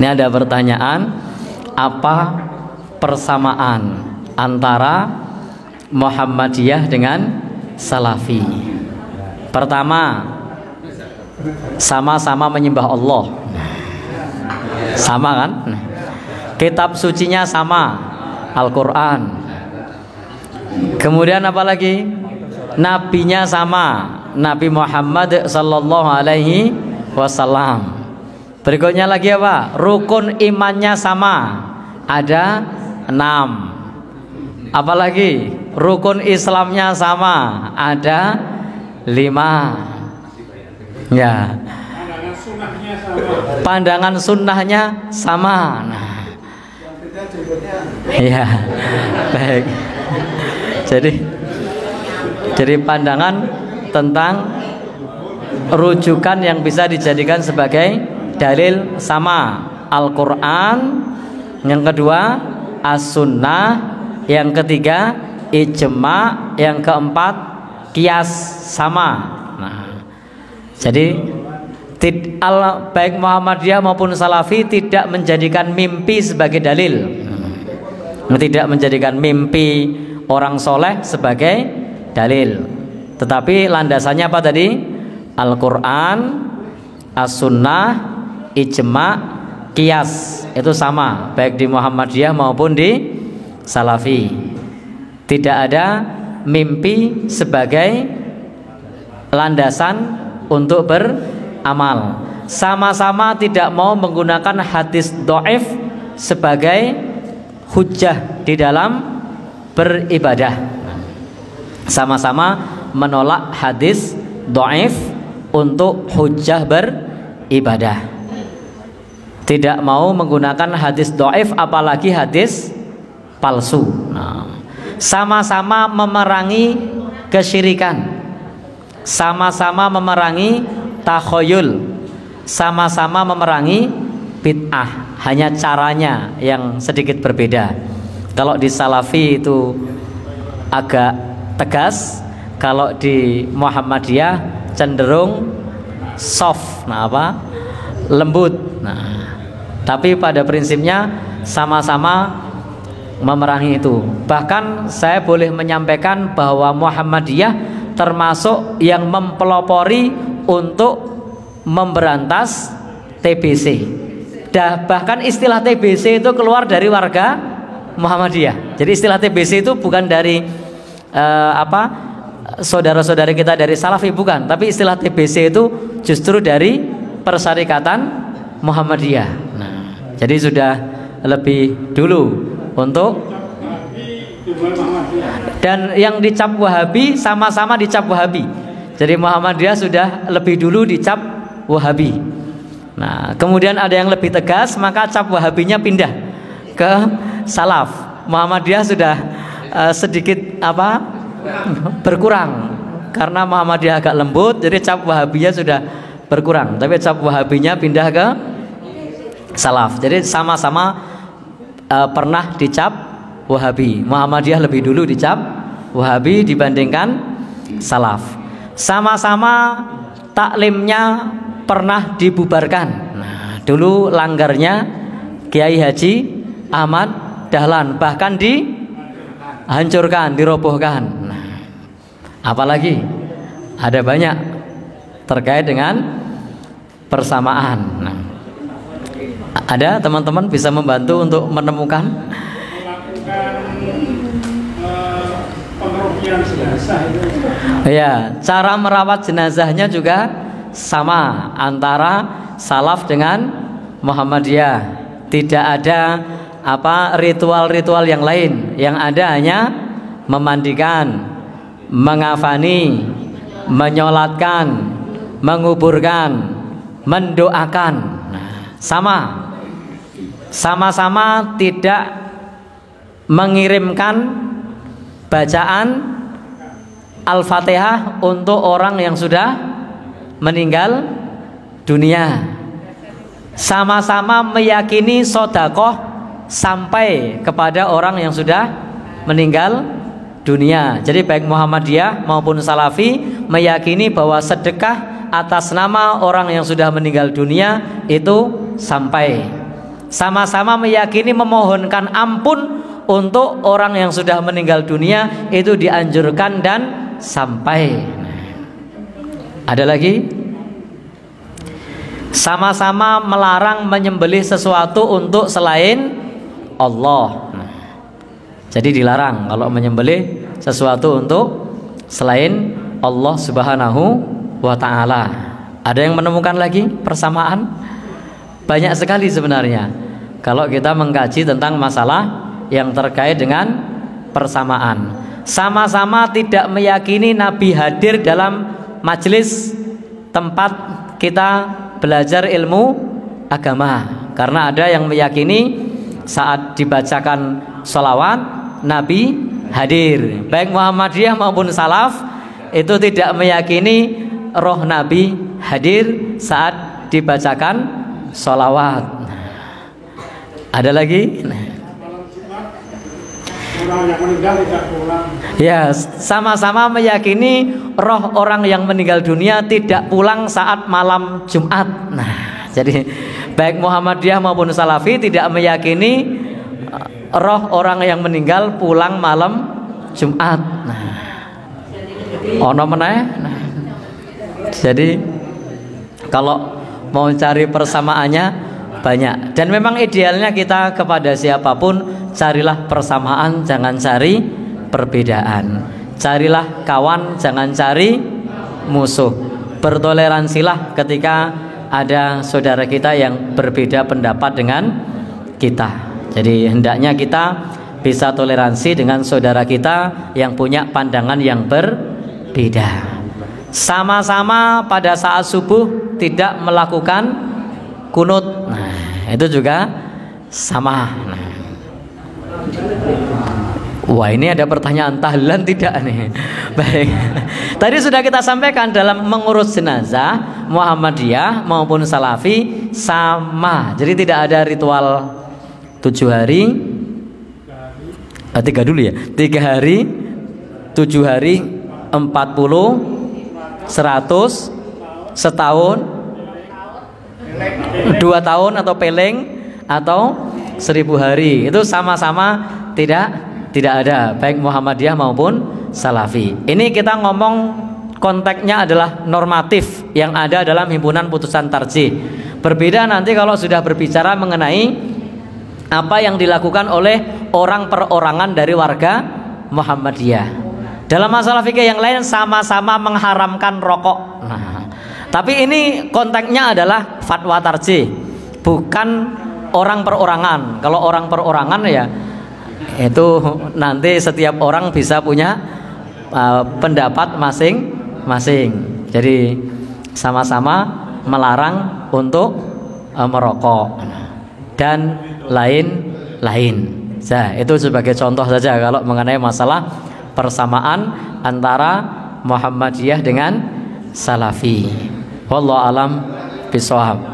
Ini ada pertanyaan, apa persamaan antara Muhammadiyah dengan Salafi? Pertama, sama-sama menyembah Allah. Sama kan? Kitab sucinya sama, Al-Quran. Kemudian apa lagi? Nabinya sama, Nabi Muhammad sallallahu alaihi wasallam. Berikutnya lagi apa? Rukun imannya sama, ada 6. Apalagi rukun Islamnya sama, ada 5. Ya. Pandangan sunnahnya sama. Nah. Ya, baik. Jadi pandangan tentang rujukan yang bisa dijadikan sebagai dalil sama, Al-Quran, yang kedua As-Sunnah, yang ketiga ijma', yang keempat qiyas sama. Nah, jadi baik Muhammadiyah maupun Salafi tidak menjadikan mimpi sebagai dalil, tidak menjadikan mimpi orang soleh sebagai dalil, tetapi landasannya apa tadi? Al-Quran, As-Sunnah, ijma', qiyas, itu sama baik di Muhammadiyah maupun di Salafi. Tidak ada mimpi sebagai landasan untuk beramal. Sama-sama tidak mau menggunakan hadis dhaif sebagai hujjah di dalam beribadah. Sama-sama menolak hadis dhaif untuk hujjah beribadah. Tidak mau menggunakan hadis dhaif, apalagi hadis palsu. Nah, sama-sama memerangi kesyirikan, sama-sama memerangi takhoyul, sama-sama memerangi bid'ah. Hanya caranya yang sedikit berbeda. Kalau di Salafi itu agak tegas, kalau di Muhammadiyah cenderung soft, lembut. Nah, tapi pada prinsipnya sama-sama memerangi itu. Bahkan saya boleh menyampaikan bahwa Muhammadiyah termasuk yang mempelopori untuk memberantas TBC. Bahkan istilah TBC itu keluar dari warga Muhammadiyah. Jadi istilah TBC itu bukan dari saudara-saudari kita dari Salafi, bukan, tapi istilah TBC itu justru dari Persyarikatan Muhammadiyah. Nah, jadi sudah lebih dulu untuk, dan yang dicap Wahabi sama-sama dicap Wahabi. Jadi Muhammadiyah sudah lebih dulu dicap Wahabi. Nah, kemudian ada yang lebih tegas, maka cap Wahabinya pindah ke Salaf. Muhammadiyah sudah sedikit berkurang karena Muhammadiyah agak lembut, jadi cap Wahabinya sudah berkurang, tapi cap Wahabinya pindah ke Salaf. Jadi sama-sama pernah dicap Wahabi. Muhammadiyah lebih dulu dicap Wahabi dibandingkan Salaf. Sama-sama taklimnya pernah dibubarkan. Nah, dulu langgarnya Kiai Haji Ahmad Dahlan, bahkan dihancurkan, dirobohkan. Nah, apalagi ada banyak terkait dengan persamaan. Nah, ada teman-teman bisa membantu untuk menemukan pengerupian jenazah itu. Ya, cara merawat jenazahnya juga sama antara Salaf dengan Muhammadiyah. Tidak ada ritual-ritual yang lain. Yang ada hanya memandikan, mengafani, menyolatkan, menguburkan, mendoakan. Nah, sama-sama tidak mengirimkan bacaan Al-Fatihah untuk orang yang sudah meninggal dunia. Sama-sama meyakini sedekah sampai kepada orang yang sudah meninggal dunia. Jadi baik Muhammadiyah maupun Salafi meyakini bahwa sedekah atas nama orang yang sudah meninggal dunia itu sampai. sama-sama meyakini memohonkan ampun untuk orang yang sudah meninggal dunia itu dianjurkan dan sampai. Ada lagi, sama-sama melarang menyembelih sesuatu untuk selain Allah. Jadi dilarang kalau menyembelih sesuatu untuk selain Allah Subhanahu wa ta'ala. Ada yang menemukan lagi persamaan? Banyak sekali sebenarnya kalau kita mengkaji tentang masalah yang terkait dengan persamaan. Sama-sama tidak meyakini Nabi hadir dalam majelis tempat kita belajar ilmu agama, karena ada yang meyakini saat dibacakan sholawat Nabi hadir. Baik Muhammadiyah maupun Salaf itu tidak meyakini roh Nabi hadir saat dibacakan sholawat. Ada lagi? Ya, sama-sama meyakini roh orang yang meninggal dunia tidak pulang saat malam Jumat. Nah, jadi baik Muhammadiyah maupun Salafi tidak meyakini roh orang yang meninggal pulang malam Jumat. Nah, ono meneh. Nah, jadi kalau mau cari persamaannya banyak, dan memang idealnya kita kepada siapapun carilah persamaan, jangan cari perbedaan. Carilah kawan, jangan cari musuh. Bertoleransilah ketika ada saudara kita yang berbeda pendapat dengan kita. Jadi hendaknya kita bisa toleransi dengan saudara kita yang punya pandangan yang berbeda. Sama-sama pada saat subuh tidak melakukan kunut. Nah, itu juga sama. Nah. Wah, ini ada pertanyaan tahlilan tidak nih? Baik. Tadi sudah kita sampaikan dalam mengurus jenazah Muhammadiyah maupun Salafi sama. Jadi tidak ada ritual 7 hari. 3 dulu ya. 3 hari, 7 hari, 40, 100, setahun, 2 tahun atau peleng, atau 1000 hari. Itu sama-sama tidak ada, baik Muhammadiyah maupun Salafi. Ini kita ngomong konteksnya adalah normatif yang ada dalam himpunan putusan tarjih. Berbeda nanti kalau sudah berbicara mengenai apa yang dilakukan oleh orang perorangan dari warga Muhammadiyah. Dalam masalah fikih yang lain sama-sama mengharamkan rokok. Nah, tapi ini konteksnya adalah fatwa tarjih, bukan orang perorangan. Kalau orang perorangan ya itu nanti setiap orang bisa punya pendapat masing-masing. Jadi sama-sama melarang untuk merokok dan lain-lain. Nah, itu sebagai contoh saja kalau mengenai masalah persamaan antara Muhammadiyah dengan Salafi. Wallahu alam bishawab.